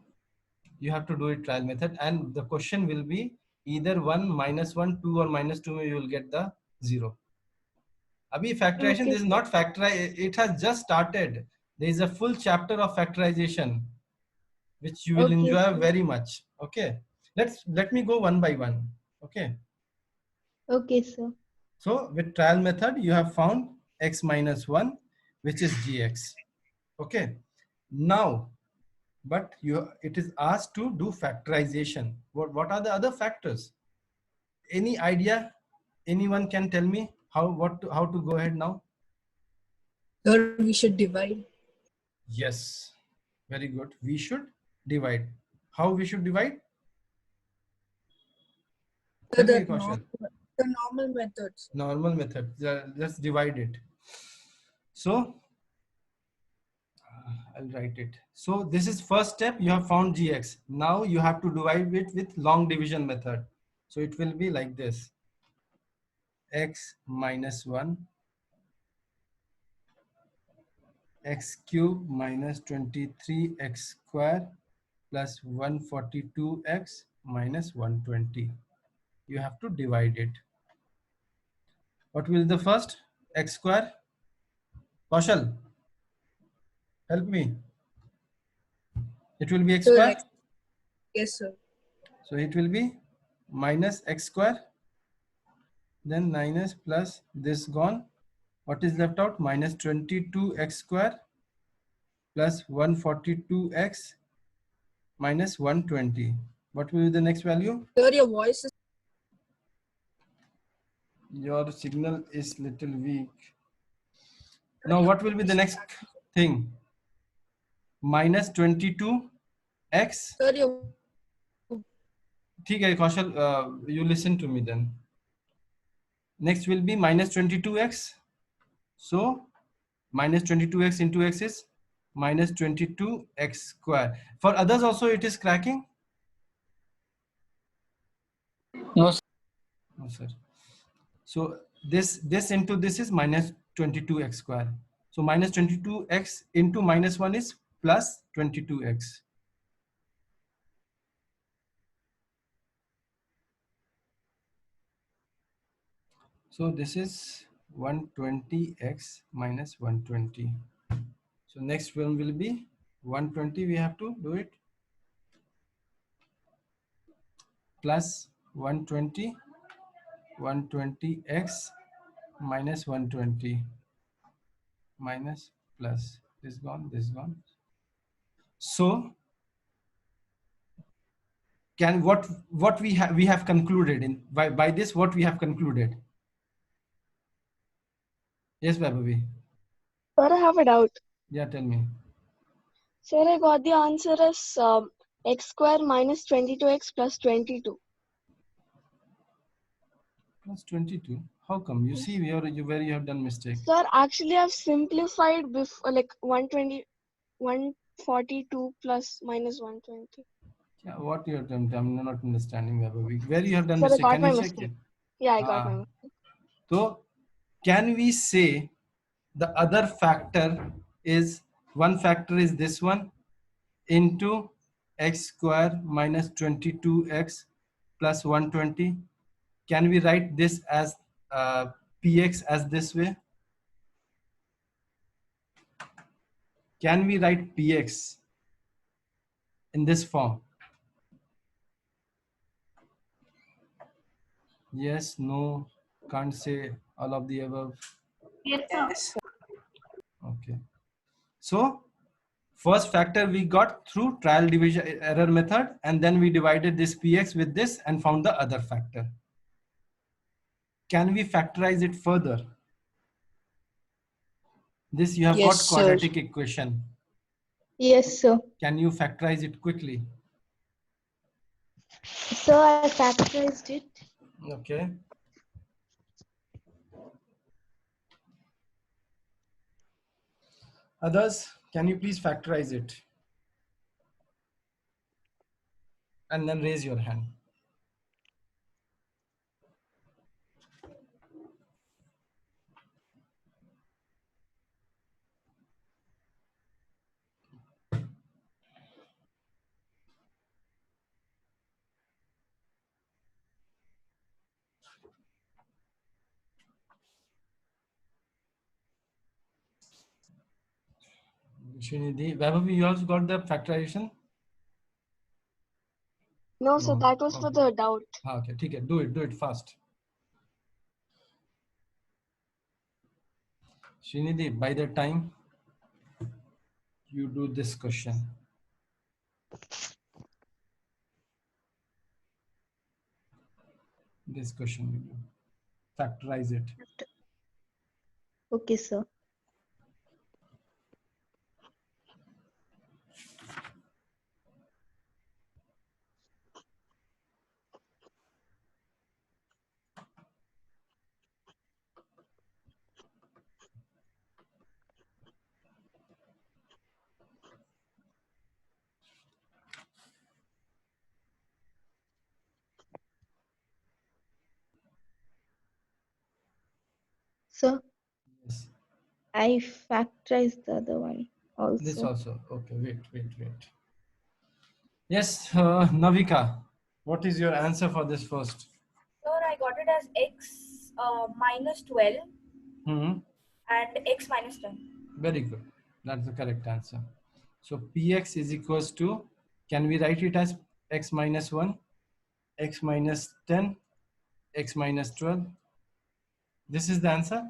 Speaker 1: you have to do it trial method, and the question will be either 1, minus 1, 2, or minus 2, you will get the 0. Abhi factorization, this is not factorization, it has just started. There is a full chapter of factorization, which you will enjoy very much. Okay. Let me go one by one. Okay.
Speaker 11: Okay, sir.
Speaker 1: So with trial method, you have found x minus 1, which is Gx. Okay. Now, but it is asked to do factorization. What are the other factors? Any idea? Anyone can tell me how to go ahead now?
Speaker 14: Sir, we should divide.
Speaker 1: Yes, very good. We should divide. How we should divide?
Speaker 14: The normal methods.
Speaker 1: Normal method. Let's divide it. So I'll write it. So this is first step. You have found Gx. Now you have to divide it with long division method. So it will be like this. X minus 1 x cube minus 23x square plus 142x minus 120. you have to divide it. What will be the first? X square. Kaushal, help me. It will be x
Speaker 14: So
Speaker 1: square.
Speaker 14: next, yes, sir.
Speaker 1: So it will be minus x square. Then minus plus this gone. What is left out? Minus 22x square plus 142x minus 120. What will be the next value?
Speaker 14: Sir, your voice is.
Speaker 1: Your signal is little weak. Now what will be the next thing? Minus 22x.
Speaker 14: Sir, your.
Speaker 1: Okay, Kaushal, you listen to me then. Next will be minus 22x. So minus 22x into x is minus 22x square. For others also it is cracking?
Speaker 2: No, sir.
Speaker 1: No, sir. So this into this is minus 22x square. So minus 22x into minus 1 is plus 22x. So this is 120x minus 120. So next one will be 120. We have to do it. Plus 120, 120x minus 120 minus plus this gone, this gone. So can what we have concluded in by this, what we have concluded? Yes, Vaibhavi.
Speaker 15: Sir, I have a doubt.
Speaker 1: Yeah, tell me.
Speaker 15: Sir, I got the answer as x square minus 22x plus 22.
Speaker 1: Plus 22. How come? You see where you have done mistake.
Speaker 15: Sir, actually I've simplified before, like 120, 142 plus minus 120.
Speaker 1: Yeah, what you have done? I'm not understanding, Vaibhavi. Where you have done
Speaker 15: Sir,
Speaker 1: mistake?
Speaker 15: I got
Speaker 1: Can
Speaker 15: my
Speaker 1: you check
Speaker 15: mistake.
Speaker 1: it?
Speaker 15: Yeah, I got my mistake.
Speaker 1: So can we say the other factor is, one factor is this one into x square minus 22x plus 120? Can we write this as px as this way? Can we write px in this form? Yes, no, can't say all of the above.
Speaker 3: Yes, sir.
Speaker 1: Okay. So first factor we got through trial division error method, and then we divided this px with this and found the other factor. Can we factorize it further? This you have
Speaker 11: Yes,
Speaker 1: got
Speaker 11: sir.
Speaker 1: quadratic equation.
Speaker 11: Yes, sir.
Speaker 1: Can you factorize it quickly?
Speaker 11: So I factorized it.
Speaker 1: Okay. Others, can you please factorize it? And then raise your hand. Srinidhi, Vaibhavi, you also got the factorization?
Speaker 15: No, so
Speaker 1: No.
Speaker 15: that was for the doubt.
Speaker 1: Okay, ठीक है, do it fast. Srinidhi, by the time you do this question, you do. Factorize it.
Speaker 11: Okay, sir. Sir,
Speaker 1: Yes.
Speaker 11: I factorized the other one also.
Speaker 1: This also. Okay, wait. Yes, Navika, what is your answer for this first?
Speaker 4: as x minus 12
Speaker 1: Hmm.
Speaker 4: and x minus 10.
Speaker 1: Very good. That's the correct answer. So Px is equals to, can we write it as x minus 1, x minus 10, x minus 12? This is the answer?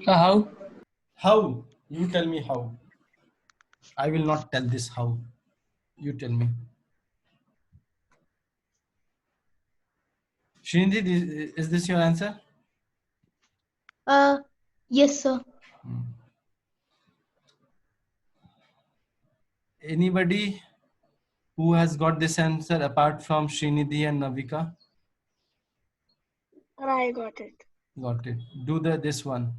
Speaker 2: How?
Speaker 1: How? You tell me how. I will not tell this how. You tell me. Srinidhi, is this your answer?
Speaker 11: Yes, sir.
Speaker 1: Anybody who has got this answer apart from Srinidhi and Navika?
Speaker 15: I got it.
Speaker 1: Got it. Do this one.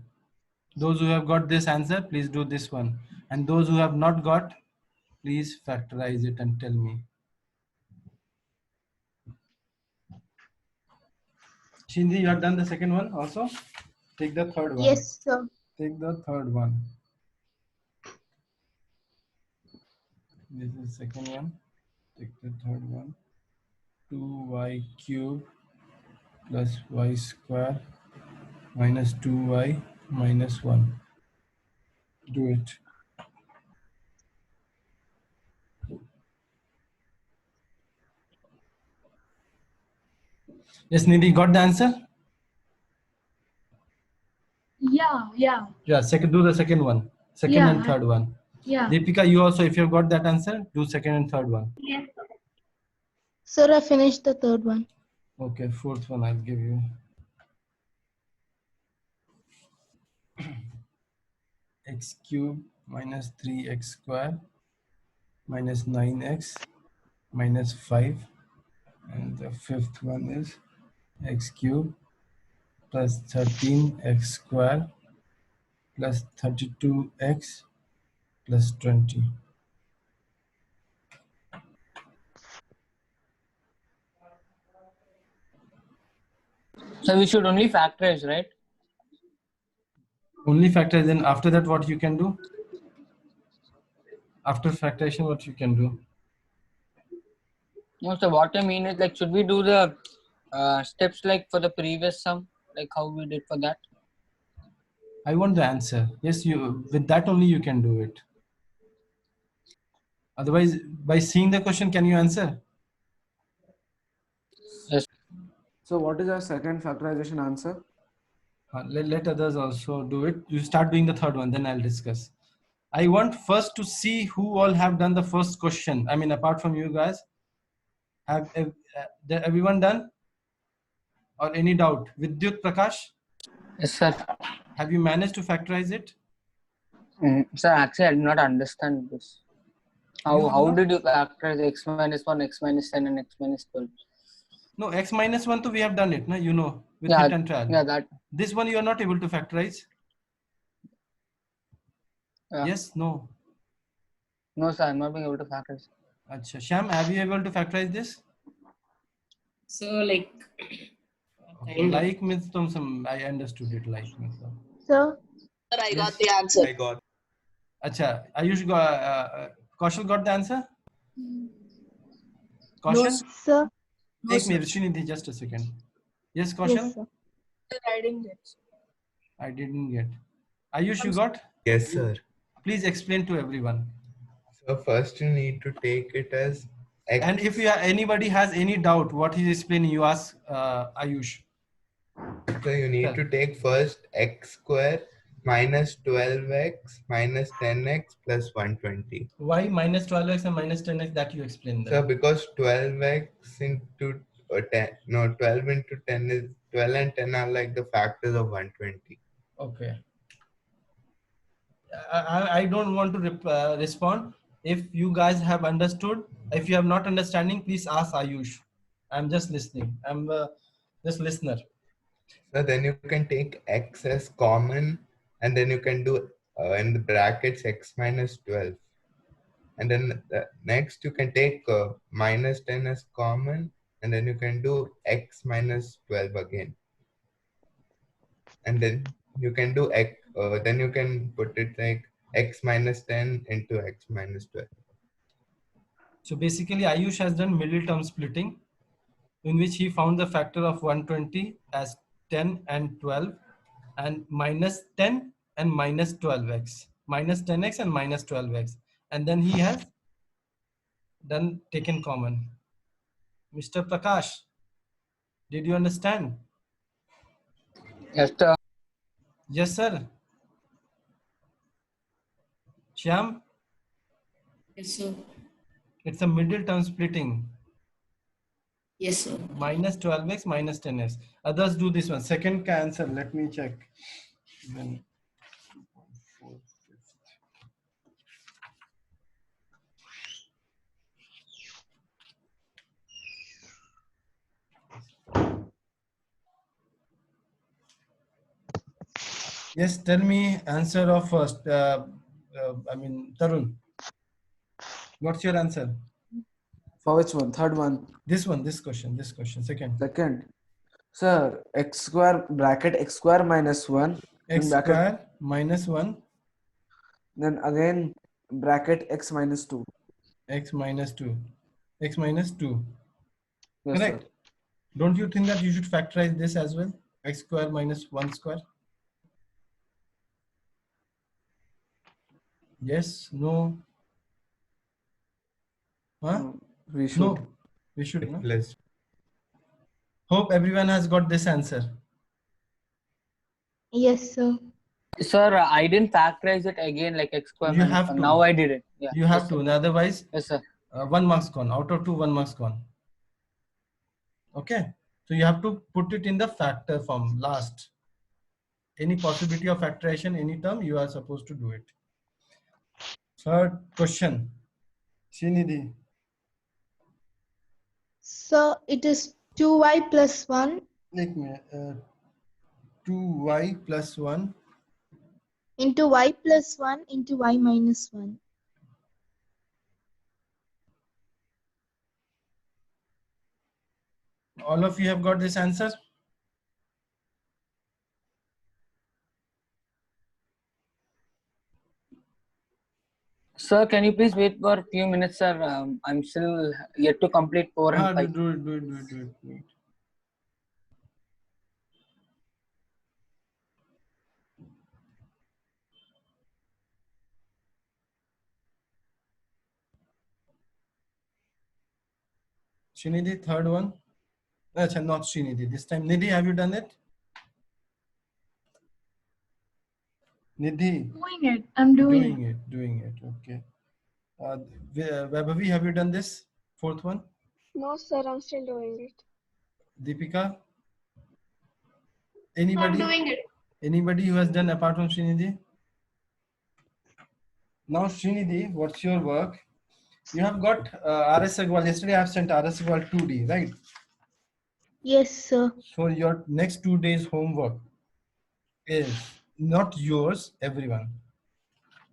Speaker 1: Those who have got this answer, please do this one. And those who have not got, please factorize it and tell me. Shindy, you have done the second one also? Take the third one.
Speaker 11: Yes, sir.
Speaker 1: Take the third one. This is the second one. Take the third one. 2y cube plus y square minus 2y minus 1. Do it. Yes, Nidhi, got the answer?
Speaker 6: Yeah.
Speaker 1: Yeah, do the second one. Second and third one.
Speaker 6: Yeah.
Speaker 1: Deepika, you also, if you've got that answer, do second and third one.
Speaker 3: Yes.
Speaker 11: Sir, I finished the third one.
Speaker 1: Okay, fourth one I'll give you. X cube minus 3x square minus 9x minus 5. And the fifth one is x cube plus 13x square plus 32x plus 20.
Speaker 2: So we should only factorize, right?
Speaker 1: Only factor, then after that what you can do? After factorization, what you can do?
Speaker 2: No, so what I mean is, like, should we do the steps like for the previous sum, like how we did for that?
Speaker 1: I want the answer. Yes, you, with that only you can do it. Otherwise, by seeing the question, can you answer?
Speaker 2: Yes.
Speaker 9: So what is our second factorization answer?
Speaker 1: Let others also do it. You start doing the third one, then I'll discuss. I want first to see who all have done the first question. I mean, apart from you guys, have everyone done? Or any doubt? Vidyut Prakash?
Speaker 2: Yes, sir.
Speaker 1: Have you managed to factorize it?
Speaker 2: Sir, actually, I did not understand this. How did you factorize x minus 1, x minus 10, and x minus 12?
Speaker 1: No, x minus 1, we have done it, you know, with
Speaker 2: Yeah,
Speaker 1: hit and trial.
Speaker 2: yeah, that.
Speaker 1: This one you are not able to factorize?
Speaker 2: Yeah.
Speaker 1: Yes, no?
Speaker 2: No, sir, I'm not being able to factorize.
Speaker 1: Achha. Sham, have you able to factorize this?
Speaker 16: So like,
Speaker 1: Okay. Like means I understood it like means.
Speaker 11: Sir?
Speaker 13: Sir, I got the answer.
Speaker 8: I got.
Speaker 1: Acha, Ayush Kaushal got the answer? Kaushal?
Speaker 11: Sir?
Speaker 1: Take me, Srinidhi, just a second. Yes, Kaushal?
Speaker 11: Yes, sir.
Speaker 14: I didn't get.
Speaker 1: I didn't get. Ayush, you got?
Speaker 8: Yes, sir.
Speaker 1: Please explain to everyone.
Speaker 8: So first you need to take it as x.
Speaker 1: And if anybody has any doubt what he's explaining, you ask Ayush.
Speaker 8: So you need to take first x square minus 12x minus 10x plus 120.
Speaker 1: Why minus 12x and minus 10x, that you explain that?
Speaker 8: So because 12x into 10, no, 12 into 10 is 12 and 10 are like the factors of 120.
Speaker 1: Okay. I don't want to respond. If you guys have understood, if you have not understanding, please ask Ayush. I'm just listening. I'm just listener.
Speaker 8: So then you can take x as common, and then you can do in the brackets x minus 12. And then next you can take minus 10 as common, and then you can do x minus 12 again. And then you can do x, then you can put it like x minus 10 into x minus 12.
Speaker 1: So basically Ayush has done middle term splitting, in which he found the factor of 120 as 10 and 12 and minus 10 and minus 12x, minus 10x and minus 12x. And then he has done taken common. Mr. Prakash, did you understand?
Speaker 2: Yes, sir.
Speaker 1: Yes, sir. Shyam?
Speaker 16: Yes, sir.
Speaker 1: It's a middle term splitting.
Speaker 16: Yes, sir.
Speaker 1: Minus 12x minus 10x. Others do this one. Second ka answer. Let me check. Then, yes, tell me answer of first. Tarun. What's your answer?
Speaker 9: For which one? Third one.
Speaker 1: This one, this question, second.
Speaker 9: Second. Sir, x square bracket x square minus 1.
Speaker 1: X
Speaker 9: bracket,
Speaker 1: square minus 1.
Speaker 9: Then again bracket x minus 2.
Speaker 1: X minus 2. X minus 2.
Speaker 9: Yes,
Speaker 1: correct?
Speaker 9: sir.
Speaker 1: Don't you think that you should factorize this as well? X square minus 1 square. Yes, no. Huh?
Speaker 9: No, we should.
Speaker 1: No, we should. No?
Speaker 8: Plus.
Speaker 1: Hope everyone has got this answer.
Speaker 11: Yes, sir.
Speaker 2: Sir, I didn't factorize it again like x square.
Speaker 1: You have to.
Speaker 2: Now I did it. Yeah.
Speaker 1: You have to. Otherwise,
Speaker 2: yes, sir.
Speaker 1: 1 marks gone. Out of 2, 1 marks gone. Okay. So you have to put it in the factor form last. Any possibility of factorization, any term, you are supposed to do it. Third question. Srinidhi.
Speaker 11: So it is 2y plus 1
Speaker 1: Let me 2y plus 1
Speaker 11: into y plus 1 into y minus 1.
Speaker 1: All of you have got this answer?
Speaker 2: Sir, can you please wait for a few minutes, sir? I'm still yet to complete 4 and 5.
Speaker 1: Do it. Srinidhi, third one. Achha, not Srinidhi. This time, Nidhi, have you done it? Nidhi.
Speaker 6: Doing it. I'm doing it.
Speaker 1: Doing it. Okay. Vaibhavi, have you done this? Fourth one.
Speaker 15: No, sir, I'm still doing it.
Speaker 1: Deepika. Anybody?
Speaker 3: I'm doing it.
Speaker 1: Anybody who has done apart from Srinidhi? Now, Srinidhi, what's your work? You have got RS Agrawal. Yesterday, I have sent RS Agrawal 2D, right?
Speaker 11: Yes, sir.
Speaker 1: So your next 2 days homework is not yours, everyone.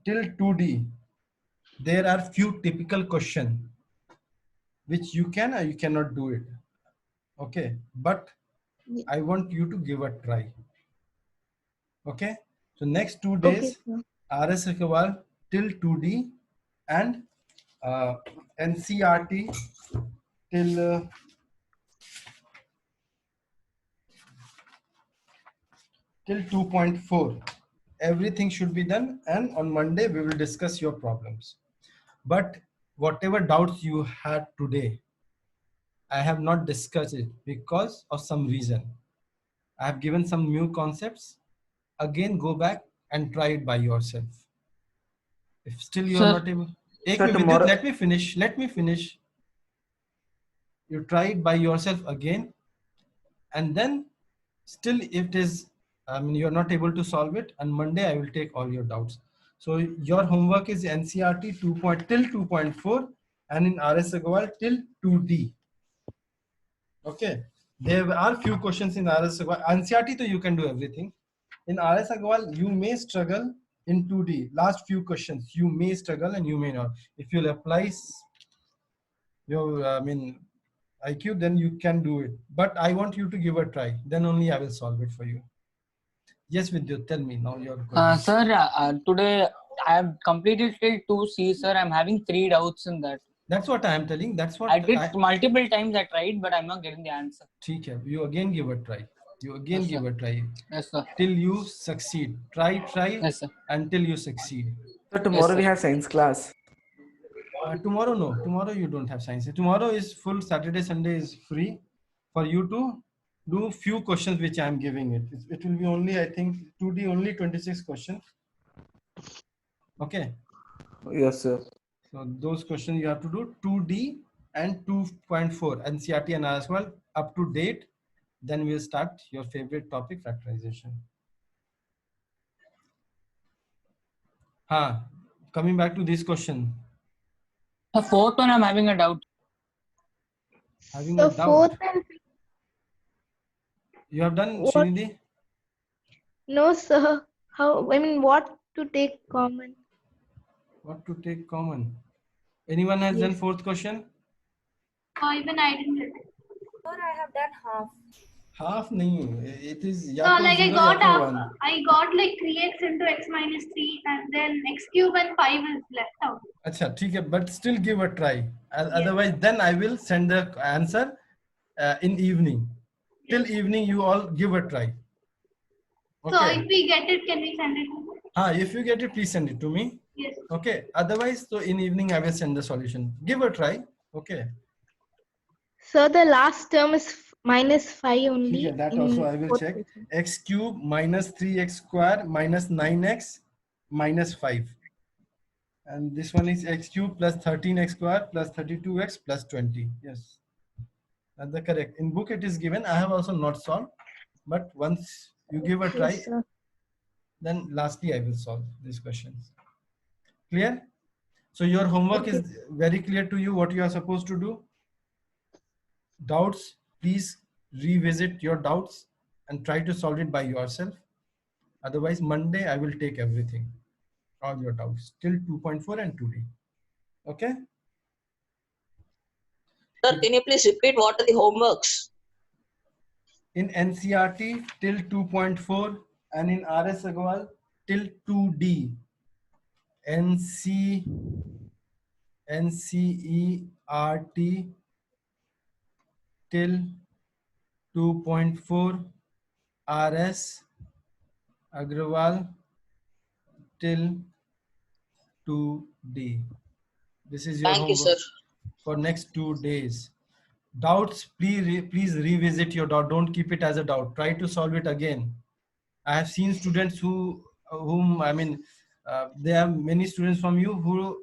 Speaker 1: Till 2D, there are few typical questions which you can or you cannot do it. Okay, but I want you to give a try. Okay, so next 2 days, RS Agrawal till 2D and NCRT till till 2.4. Everything should be done, and on Monday we will discuss your problems. But whatever doubts you had today, I have not discussed it because of some reason. I have given some new concepts. Again, go back and try it by yourself. If still you are not able, let me finish. You try it by yourself again, and then still it is, you're not able to solve it. On Monday, I will take all your doubts. So your homework is NCRT till 2.4 and in RS Agrawal till 2D. Okay. There are few questions in RS Agrawal. NCRT, so you can do everything. In RS Agrawal, you may struggle in 2D. Last few questions, you may struggle and you may not. If you'll apply your, IQ, then you can do it. But I want you to give a try. Then only I will solve it for you. Yes, Vidyut, tell me now your question.
Speaker 2: Sir, today I have completed till 2C, sir. I'm having 3 doubts in that.
Speaker 1: That's what I am telling. That's what
Speaker 2: I did multiple times. I tried, but I'm not getting the answer.
Speaker 1: ठीक है. You again give a try. You again
Speaker 2: Yes,
Speaker 1: give
Speaker 2: sir.
Speaker 1: a try.
Speaker 2: Yes, sir.
Speaker 1: Till you succeed. Try
Speaker 2: Yes, sir.
Speaker 1: until you succeed.
Speaker 9: So tomorrow
Speaker 2: Yes,
Speaker 9: we
Speaker 2: sir.
Speaker 9: have science class.
Speaker 1: Tomorrow, no. Tomorrow you don't have science. Tomorrow is full. Saturday, Sunday is free for you to do few questions which I am giving it. It will be only, I think, 2D only 26 questions. Okay.
Speaker 9: Yes, sir.
Speaker 1: So those questions you have to do 2D and 2.4 NCERT and as well up to date. Then we'll start your favorite topic, factorization. Coming back to this question.
Speaker 2: The fourth one, I'm having a doubt.
Speaker 1: Having
Speaker 11: So
Speaker 1: a doubt.
Speaker 11: fourth and
Speaker 1: You have done,
Speaker 11: what?
Speaker 1: Srinidhi?
Speaker 11: No, sir. How? I mean, what to take common?
Speaker 1: What to take common? Anyone has done fourth question?
Speaker 3: Even I didn't get it.
Speaker 4: Sir, I have done half.
Speaker 1: Half nahi. It is
Speaker 3: So
Speaker 1: ya to
Speaker 3: like
Speaker 1: 0 ya to 1.
Speaker 3: I got like 3x into x minus 3 and then x cube and 5 is left out.
Speaker 1: Acha, theek hai, but still give a try. Otherwise, then I will send the answer in evening. Till evening, you all give a try.
Speaker 3: So if we get it, can we send it to me?
Speaker 1: If you get it, please send it to me.
Speaker 3: Yes.
Speaker 1: Okay. Otherwise, so in evening, I will send the solution. Give a try. Okay.
Speaker 11: So the last term is minus 5 only.
Speaker 1: Yeah, that
Speaker 11: in
Speaker 1: also I will
Speaker 11: fourth
Speaker 1: check.
Speaker 11: question.
Speaker 1: X cube minus 3x square minus 9x minus 5. And this one is x cube plus 13x square plus 32x plus 20. Yes. That's the correct. In book it is given. I have also not solved. But once you give a try,
Speaker 11: Yes, sir.
Speaker 1: then lastly I will solve these questions. Clear? So your homework is very clear to you what you are supposed to do. Doubts, please revisit your doubts and try to solve it by yourself. Otherwise, Monday I will take everything, all your doubts, till 2.4 and 2D. Okay?
Speaker 13: Sir, can you please repeat what are the homeworks?
Speaker 1: In NCERT till 2.4 and in RS Agrawal till 2D. NCERT till 2.4, RS Agrawal till 2D. This is your
Speaker 13: Thank you,
Speaker 1: homework
Speaker 13: sir.
Speaker 1: for next 2 days. Doubts, please revisit your doubt. Don't keep it as a doubt. Try to solve it again. I have seen students there are many students from you who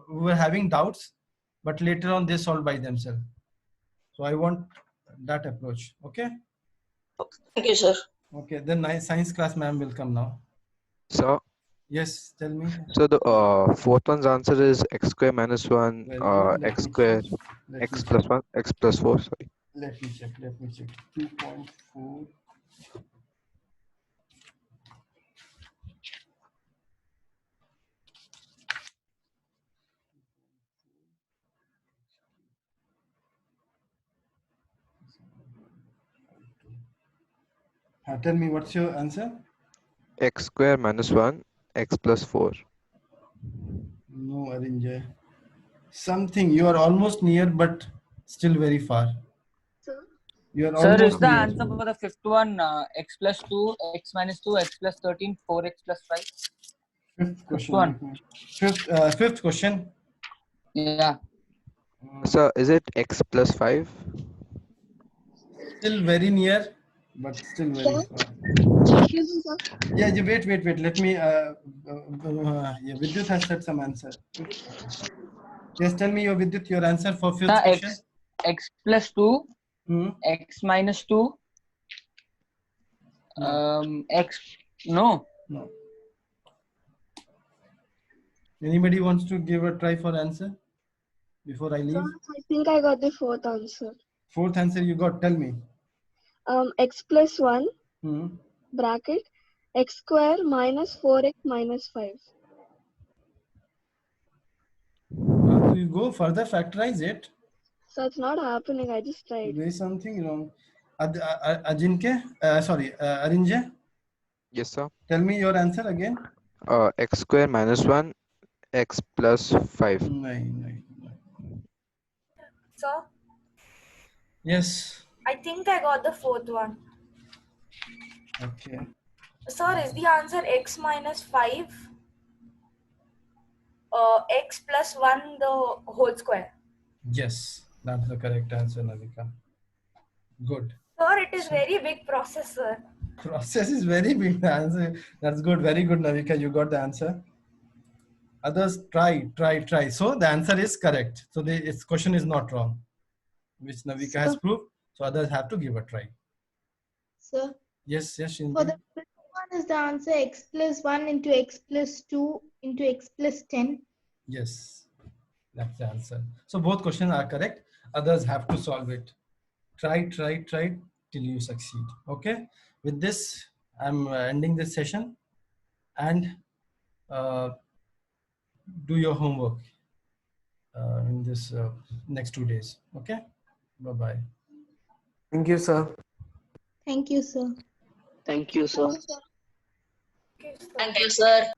Speaker 1: were having doubts, but later on they solved by themselves. So I want that approach. Okay.
Speaker 13: Thank you, sir.
Speaker 1: Okay. Then science class ma'am will come now.
Speaker 12: So,
Speaker 1: yes, tell me.
Speaker 12: so the fourth one's answer is x square minus 1,
Speaker 1: Very good.
Speaker 12: x square, x plus 1, x plus 4, sorry.
Speaker 1: Let me check. 2.4. Tell me what's your answer?
Speaker 12: X square minus 1, x plus 4.
Speaker 1: No, Arinjay. Something, you are almost near, but still very far. You are
Speaker 2: Sir, is
Speaker 1: almost
Speaker 2: the
Speaker 1: near.
Speaker 2: answer for the fifth one x plus 2, x minus 2, x plus 13, 4x plus 5?
Speaker 1: Fifth question.
Speaker 2: One.
Speaker 1: Fifth question.
Speaker 2: Yeah.
Speaker 12: So, is it x plus 5?
Speaker 1: Still very near, but still very far. Yeah, wait. Let me. Vidyut has said some answer. Yes, tell me your Vidyut, your answer for fifth question.
Speaker 2: X plus 2, x minus 2, x. No.
Speaker 1: Anybody wants to give a try for answer before I leave?
Speaker 15: Sir, I think I got the fourth answer.
Speaker 1: Fourth answer you got. Tell me.
Speaker 15: X plus 1 bracket x square minus 4x minus 5.
Speaker 1: So you go further, factorize it.
Speaker 15: So it's not happening. I just tried.
Speaker 1: There is something wrong. Arinjay?
Speaker 12: Yes, sir.
Speaker 1: Tell me your answer again.
Speaker 12: X square minus 1, x plus 5.
Speaker 1: No.
Speaker 4: Sir,
Speaker 1: Yes.
Speaker 4: I think I got the fourth one.
Speaker 1: Okay.
Speaker 4: Sir, is the answer x minus 5? X plus 1 the whole square.
Speaker 1: Yes, that's the correct answer, Navika. Good.
Speaker 4: Sir, it is very big process, sir.
Speaker 1: Process is very big. The answer. That's good. Very good, Navika. You got the answer. Others try. So the answer is correct. So its question is not wrong, which Navika has
Speaker 11: Sir.
Speaker 1: proved. So others have to give a try.
Speaker 11: Sir,
Speaker 1: Yes, Shindy.
Speaker 11: for the fifth one is the answer x plus 1 into x plus 2 into x plus 10.
Speaker 1: Yes, that's the answer. So both questions are correct. Others have to solve it. Try till you succeed. Okay. With this, I'm ending this session, and do your homework in this next 2 days. Okay. Bye bye.
Speaker 9: Thank you, sir.
Speaker 11: Thank you, sir.
Speaker 10: Thank you, sir.
Speaker 13: Thank you, sir.